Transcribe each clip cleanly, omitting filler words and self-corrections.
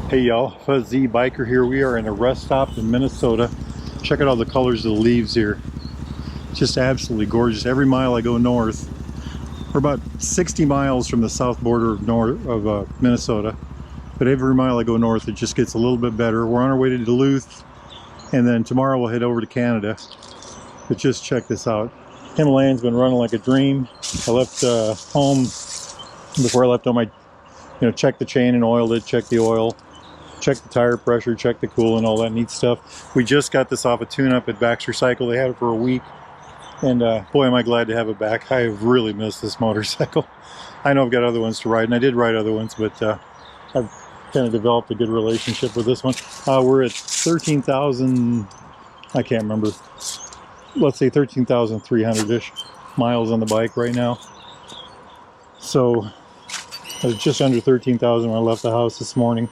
Hey y'all, Fuzzy Biker here. We are in a rest stop in Minnesota. Check out all the colors of the leaves here. Just absolutely gorgeous. Every mile I go north, we're about 60 miles from the south border of Minnesota. But every mile I go north, it just gets a little bit better. We're on our way to Duluth, and then tomorrow we'll head over to Canada. But just check this out. Himalayan's been running like a dream. I left home before I left on my, check the chain and oiled it, check the oil. Check the tire pressure, check the coolant, all that neat stuff. We just got this off a tune-up at Baxter Cycle. They had it for a week, and boy, am I glad to have it back. I have really missed this motorcycle. I know I've got other ones to ride, and I did ride other ones, but I've kind of developed a good relationship with this one. We're at 13,000, I can't remember, let's say 13,300-ish miles on the bike right now. So I was just under 13,000 when I left the house this morning.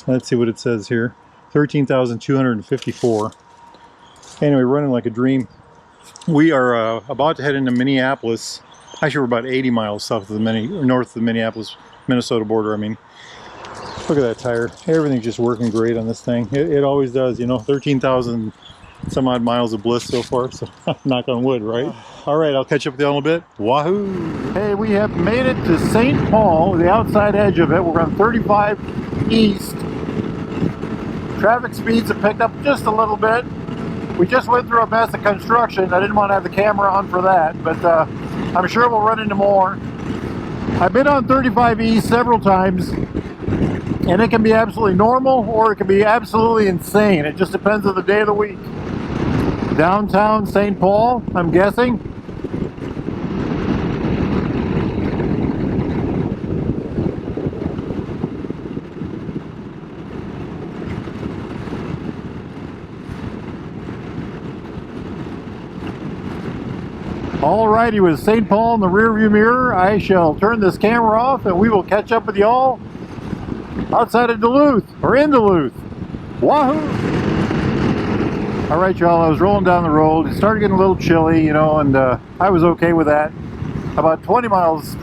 Let's see what it says here. 13,254. Anyway, running like a dream. We are about to head into Minneapolis. Actually, we're about 80 miles south of north of the Minneapolis, Minnesota border. I mean, look at that tire. Everything's just working great on this thing. It always does, 13,000 some odd miles of bliss so far. So knock on wood, right? All right, I'll catch up with you in a little bit. Wahoo! Hey, we have made it to St. Paul, the outside edge of it. We're on 35 east. Traffic speeds have picked up just a little bit. We just went through a mess of construction. I didn't want to have the camera on for that, but I'm sure we'll run into more. I've been on 35 East several times, and it can be absolutely normal or it can be absolutely insane. It just depends on the day of the week. Downtown St. Paul, I'm guessing. Alrighty, with St. Paul in the rearview mirror, I shall turn this camera off and we will catch up with y'all outside of Duluth, or in Duluth. Wahoo! Alright y'all, I was rolling down the road. It started getting a little chilly, and I was okay with that. About 25 miles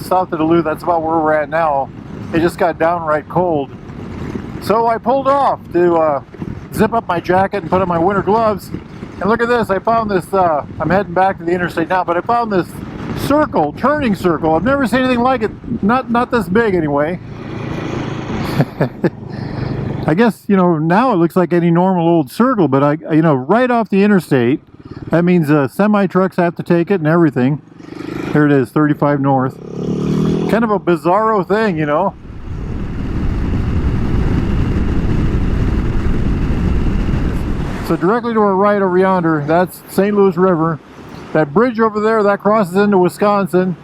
south of Duluth, that's about where we're at now. It just got downright cold. So I pulled off to zip up my jacket and put on my winter gloves. And look at this, I found this, I'm heading back to the interstate now, but I found this circle, turning circle. I've never seen anything like it, not this big anyway. I guess, now it looks like any normal old circle, but right off the interstate, that means semi-trucks have to take it and everything. There it is, 35 north. Kind of a bizarro thing, So directly to our right over yonder, that's St. Louis River. That bridge over there, that crosses into Wisconsin.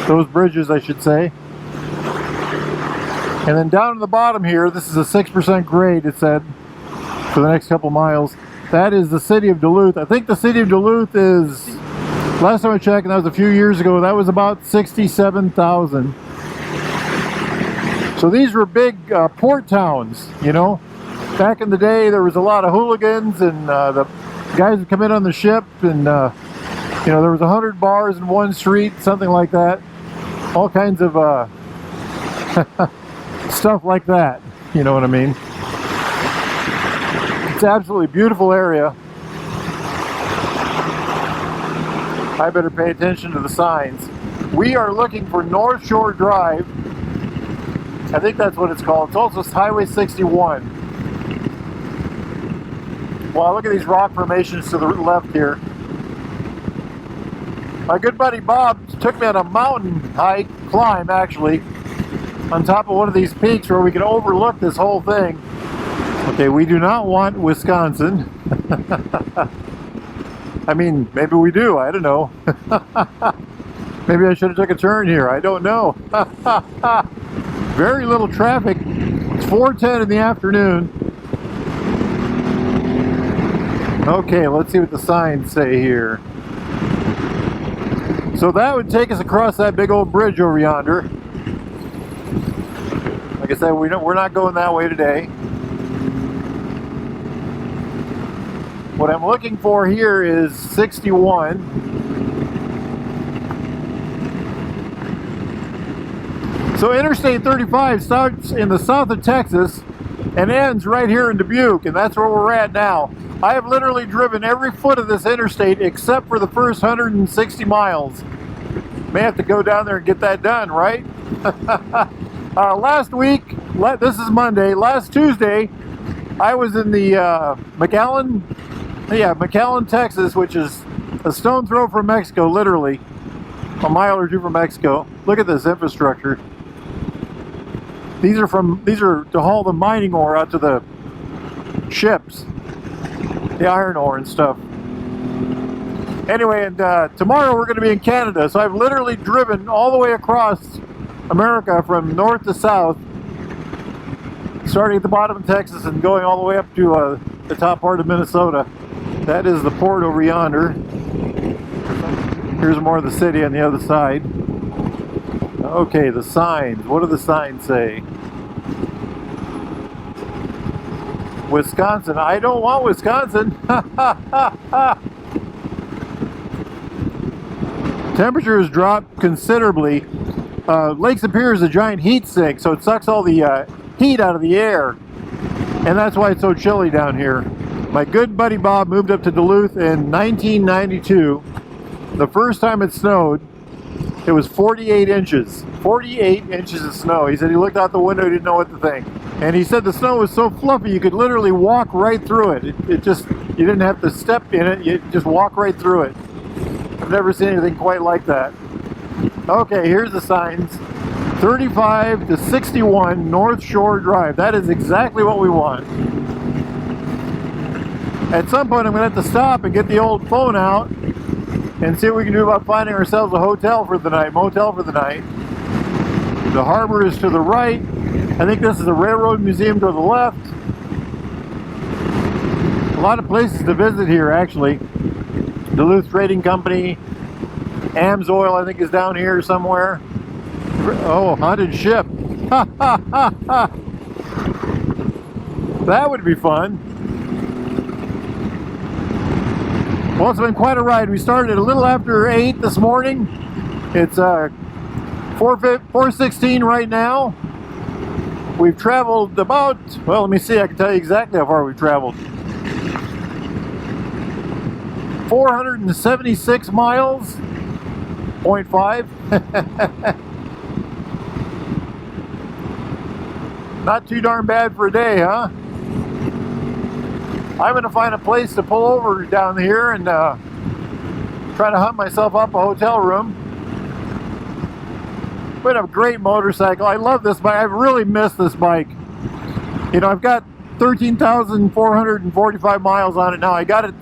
Those bridges, I should say. And then down to the bottom here, this is a 6% grade, it said, for the next couple miles. That is the city of Duluth. I think the city of Duluth is, last time I checked, and that was a few years ago, that was about 67,000. So these were big port towns, Back in the day, there was a lot of hooligans, and the guys would come in on the ship, and there was 100 bars in one street, something like that. All kinds of stuff like that. You know what I mean? It's an absolutely beautiful area. I better pay attention to the signs. We are looking for North Shore Drive. I think that's what it's called. It's also Highway 61. Wow, look at these rock formations to the left here. My good buddy Bob took me on a mountain climb actually, on top of one of these peaks where we can overlook this whole thing. Okay, we do not want Wisconsin. I mean, maybe we do, I don't know. Maybe I should have took a turn here, I don't know. Very little traffic. It's 4:10 in the afternoon. Okay, let's see what the signs say here. So that would take us across that big old bridge over yonder. Like I said, we're not going that way today. What I'm looking for here is 61. So Interstate 35 starts in the south of Texas and ends right here in Dubuque, and that's where we're at now. I have literally driven every foot of this interstate except for the first 160 miles. May have to go down there and get that done, right? Last week, this is Monday, last Tuesday, I was in the McAllen, Texas, which is a stone throw from Mexico, literally. A mile or two from Mexico. Look at this infrastructure. These are to haul the mining ore out to the ships. The iron ore and stuff. Anyway, and tomorrow we're going to be in Canada, so I've literally driven all the way across America from north to south, starting at the bottom of Texas and going all the way up to the top part of Minnesota. That is the port over yonder. Here's more of the city on the other side. Okay, the signs. What do the signs say? Wisconsin. I don't want Wisconsin. Temperature has dropped considerably. Lake Superior is a giant heat sink, so it sucks all the heat out of the air. And that's why it's so chilly down here. My good buddy Bob moved up to Duluth in 1992. The first time it snowed, it was 48 inches. 48 inches of snow. He said he looked out the window, he didn't know what to think. And he said the snow was so fluffy you could literally walk right through it. It just, you didn't have to step in it, you just walk right through it. I've never seen anything quite like that. Okay, here's the signs. 35 to 61 North Shore Drive. That is exactly what we want. At some point I'm going to have to stop and get the old phone out and see what we can do about finding ourselves a hotel for the night, motel for the night. The harbor is to the right. I think this is the Railroad Museum to the left. A lot of places to visit here, actually. Duluth Trading Company, Amsoil, I think, is down here somewhere. Oh, haunted ship. That would be fun. Well, it's been quite a ride. We started a little after 8 this morning. It's 4:16 right now. We've traveled about, well, let me see, I can tell you exactly how far we've traveled. 476 miles, 0.5. Not too darn bad for a day, huh? I'm going to find a place to pull over down here and try to hunt myself up a hotel room. But a great motorcycle. I love this bike. I've really missed this bike. You know, I've got 13,445 miles on it now. I got it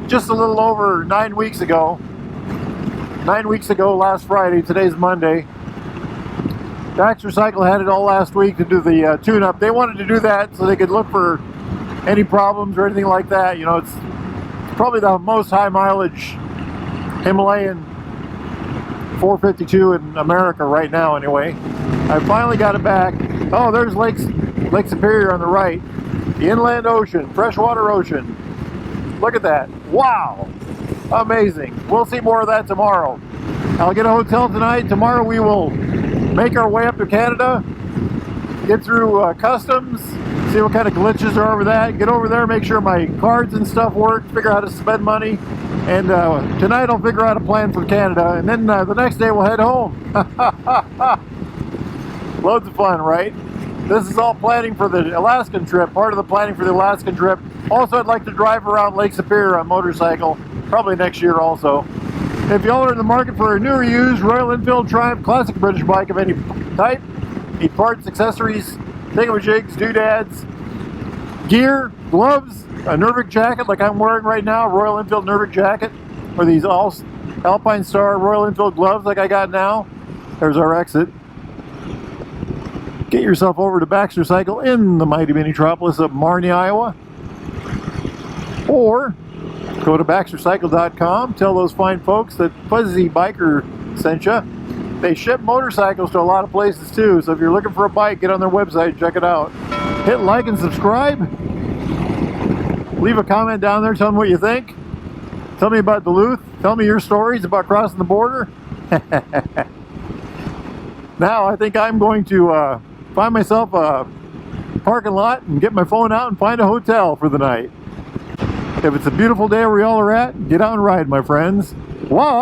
just a little over 9 weeks ago. 9 weeks ago last Friday. Today's Monday. Baxter Cycle had it all last week to do the tune-up. They wanted to do that so they could look for any problems or anything like that. You know, it's probably the most high mileage Himalayan 452 in America right now anyway. I finally got it back. Oh, there's Lake Superior on the right. The inland ocean, freshwater ocean. Look at that. Wow. Amazing. We'll see more of that tomorrow. I'll get a hotel tonight. Tomorrow we will make our way up to Canada, get through customs, see what kind of glitches are over that, get over there, make sure my cards and stuff work, figure out how to spend money, and tonight I'll figure out a plan for Canada, and then the next day we'll head home. Loads of fun, right? This is all planning for the Alaskan trip, part of the planning for the Alaskan trip. Also, I'd like to drive around Lake Superior on a motorcycle, probably next year also. If y'all are in the market for a new or used Royal Enfield Triumph Classic British bike of any type, need parts, accessories, thingamajigs, doodads, gear, gloves, a Nervic jacket like I'm wearing right now, Royal Enfield Nervic jacket, or these Alpine Star Royal Enfield gloves like I got now. There's our exit. Get yourself over to Baxter Cycle in the mighty mini-tropolis of Marnie, Iowa. Or go to baxtercycle.com, tell those fine folks that Fuzzy Biker sent you. They ship motorcycles to a lot of places too, so if you're looking for a bike, get on their website, check it out. Hit like and subscribe. Leave a comment down there, tell me what you think. Tell me about Duluth. Tell me your stories about crossing the border. Now I think I'm going to find myself a parking lot and get my phone out and find a hotel for the night. If it's a beautiful day where y'all are at, get out and ride, my friends. Wahoo!